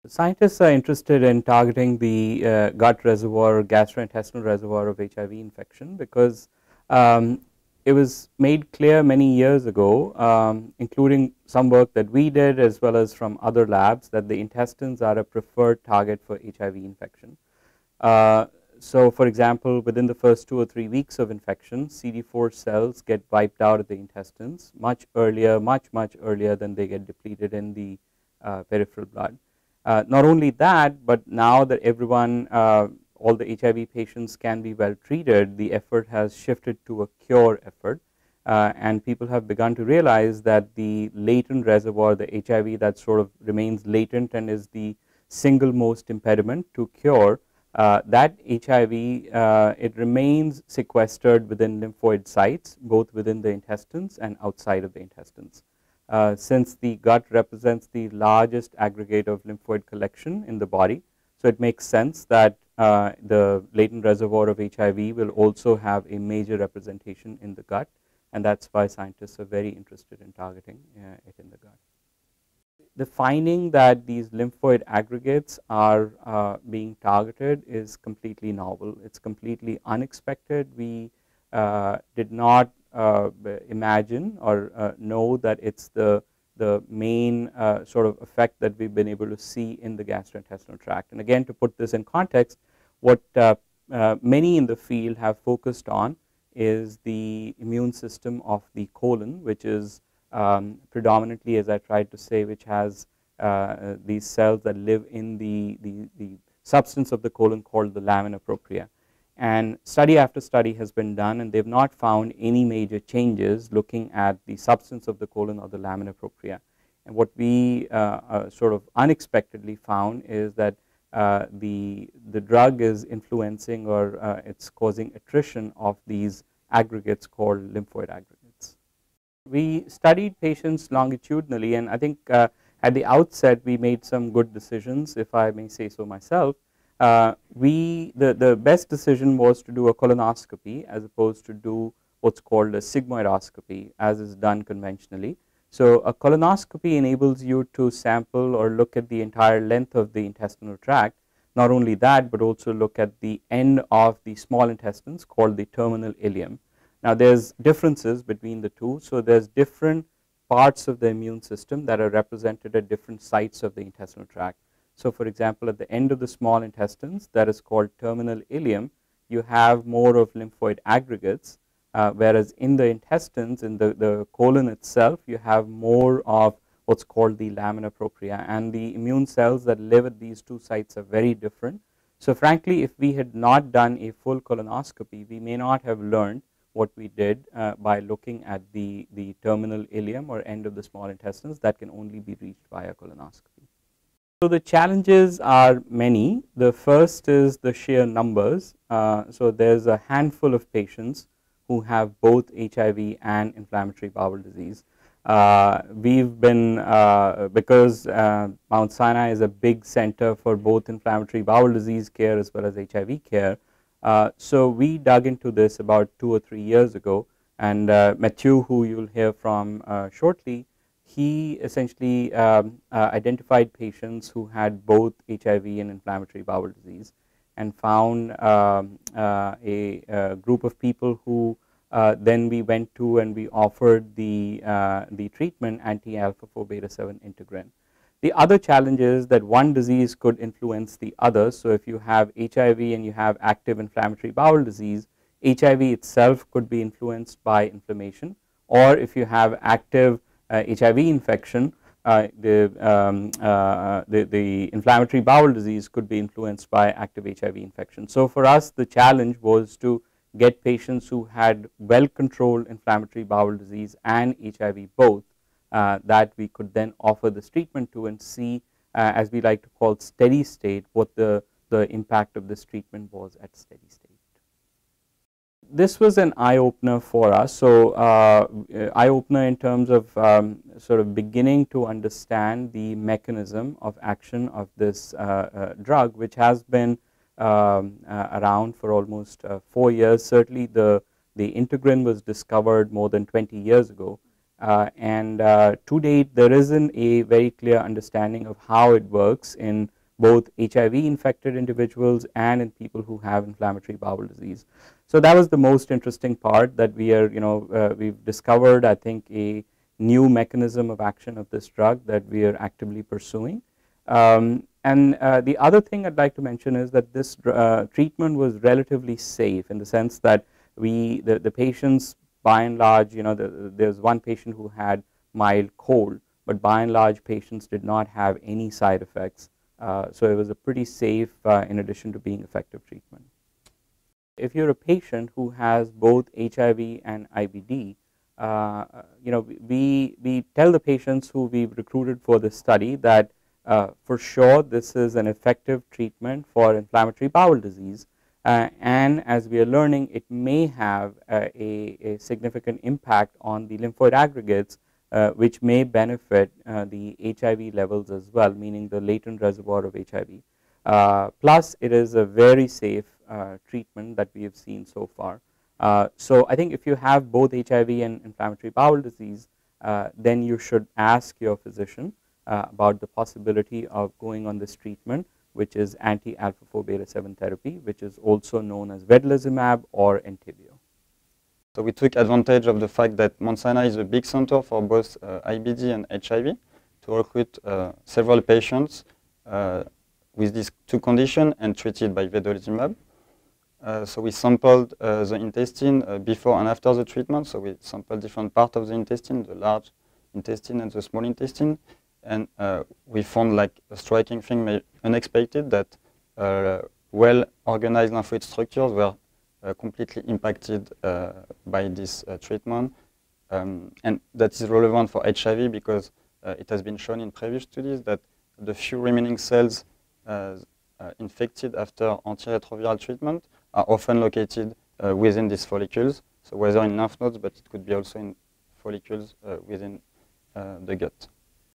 Scientists are interested in targeting the gut reservoir, gastrointestinal reservoir of HIV infection because um, it was made clear many years ago, including some work that we did as well as from other labs, that the intestines are a preferred target for HIV infection. Uh, so, for example, within the first 2 or 3 weeks of infection, CD4 cells get wiped out of the intestines much earlier, much earlier than they get depleted in the peripheral blood. Not only that, but now that everyone, all the HIV patients can be well treated, the effort has shifted to a cure effort. And people have begun to realize that the latent reservoir, the HIV that sort of remains latent and is the single most impediment to cure, that HIV, it remains sequestered within lymphoid sites, both within the intestines and outside of the intestines. Since the gut represents the largest aggregate of lymphoid collection in the body, so it makes sense that the latent reservoir of HIV will also have a major representation in the gut, and that's why scientists are very interested in targeting it in the gut. The finding that these lymphoid aggregates are being targeted is completely novel. It's completely unexpected. We did not imagine or know that it's the main sort of effect that we've been able to see in the gastrointestinal tract. And again, to put this in context, what many in the field have focused on is the immune system of the colon, which is predominantly, as I tried to say, which has these cells that live in the substance of the colon called the lamina propria. And study after study has been done, and they've not found any major changes looking at the substance of the colon or the lamina propria. And what we sort of unexpectedly found is that the drug is influencing, or it's causing attrition of these aggregates called lymphoid aggregates. We studied patients longitudinally, and I think at the outset we made some good decisions, if I may say so myself. The best decision was to do a colonoscopy as opposed to do what's called a sigmoidoscopy, as is done conventionally. So a colonoscopy enables you to sample or look at the entire length of the intestinal tract. Not only that, but also look at the end of the small intestines called the terminal ileum. Now, there's differences between the two. So there's different parts of the immune system that are represented at different sites of the intestinal tract. So for example, at the end of the small intestines, that is called terminal ileum, you have more of lymphoid aggregates, whereas in the intestines, in the colon itself, you have more of what's called the lamina propria, and the immune cells that live at these two sites are very different. So frankly, if we had not done a full colonoscopy, we may not have learned what we did by looking at the terminal ileum or end of the small intestines that can only be reached via colonoscopy. So the challenges are many. The first is the sheer numbers. So there's a handful of patients who have both HIV and inflammatory bowel disease. We've been, because Mount Sinai is a big center for both inflammatory bowel disease care as well as HIV care, so we dug into this about 2 or 3 years ago, and Matthew, who you will hear from shortly, he essentially identified patients who had both HIV and inflammatory bowel disease, and found a group of people who then we went to and we offered the treatment anti-alpha 4 beta 7 integrin. The other challenge is that one disease could influence the other. So if you have HIV and you have active inflammatory bowel disease, HIV itself could be influenced by inflammation, or if you have active HIV infection, the inflammatory bowel disease could be influenced by active HIV infection. So for us, the challenge was to get patients who had well controlled inflammatory bowel disease and HIV both, that we could then offer this treatment to and see, as we like to call steady state, what the impact of this treatment was at steady state. This was an eye opener for us. So eye opener in terms of sort of beginning to understand the mechanism of action of this drug, which has been around for almost 4 years. Certainly the integrin was discovered more than 20 years ago, and to date there isn't a very clear understanding of how it works in both HIV infected individuals and in people who have inflammatory bowel disease. So that was the most interesting part, that we are, we've discovered, I think, a new mechanism of action of this drug that we are actively pursuing. And the other thing I'd like to mention is that this treatment was relatively safe, in the sense that the patients, by and large, there's one patient who had mild cold, but by and large patients did not have any side effects. So it was a pretty safe, in addition to being effective, treatment. If you're a patient who has both HIV and IBD, we tell the patients who we've recruited for this study that for sure this is an effective treatment for inflammatory bowel disease, and as we are learning, it may have a significant impact on the lymphoid aggregates, which may benefit the HIV levels as well, meaning the latent reservoir of HIV. Plus it is a very safe treatment that we have seen so far. So I think if you have both HIV and inflammatory bowel disease, then you should ask your physician about the possibility of going on this treatment, which is anti-alpha 4 beta 7 therapy, which is also known as vedolizumab or Entyvio. So we took advantage of the fact that Mount Sinai is a big center for both IBD and HIV to recruit several patients with these two conditions and treated by vedolizumab. So we sampled the intestine before and after the treatment. So we sampled different parts of the intestine, the large intestine and the small intestine. And we found, like, a striking thing, unexpected, that well-organized lymphoid structures were completely impacted by this treatment. And that is relevant for HIV because it has been shown in previous studies that the few remaining cells infected after antiretroviral treatment are often located within these follicles, so whether in lymph nodes, but it could be also in follicles within the gut.